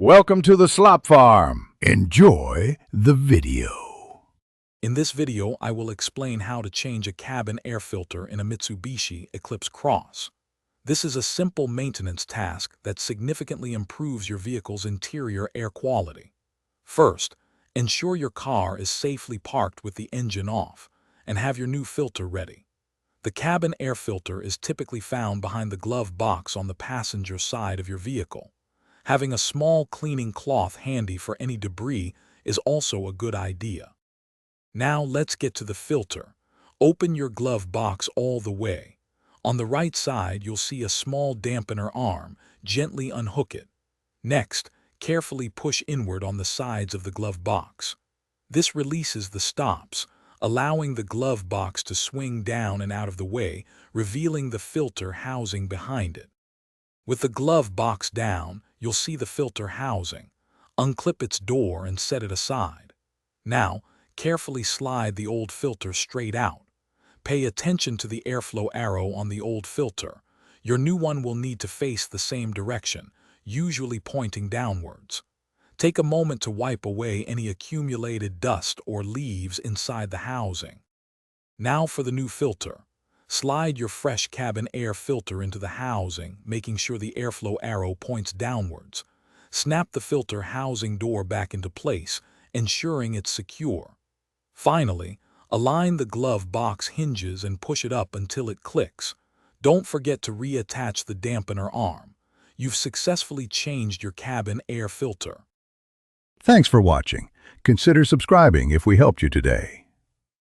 Welcome to the Slop Farm. Enjoy the video. In this video, I will explain how to change a cabin air filter in a Mitsubishi Eclipse Cross. This is a simple maintenance task that significantly improves your vehicle's interior air quality. First, ensure your car is safely parked with the engine off and have your new filter ready. The cabin air filter is typically found behind the glove box on the passenger side of your vehicle. Having a small cleaning cloth handy for any debris is also a good idea. Now let's get to the filter. Open your glove box all the way. On the right side, you'll see a small dampener arm. Gently unhook it. Next, carefully push inward on the sides of the glove box. This releases the stops, allowing the glove box to swing down and out of the way, revealing the filter housing behind it. With the glove box down, you'll see the filter housing. Unclip its door and set it aside. Now, carefully slide the old filter straight out. Pay attention to the airflow arrow on the old filter. Your new one will need to face the same direction, usually pointing downwards. Take a moment to wipe away any accumulated dust or leaves inside the housing. Now for the new filter. Slide your fresh cabin air filter into the housing, making sure the airflow arrow points downwards. Snap the filter housing door back into place, ensuring it's secure. Finally, align the glove box hinges and push it up until it clicks. Don't forget to reattach the dampener arm. You've successfully changed your cabin air filter. Thanks for watching. Consider subscribing if we helped you today.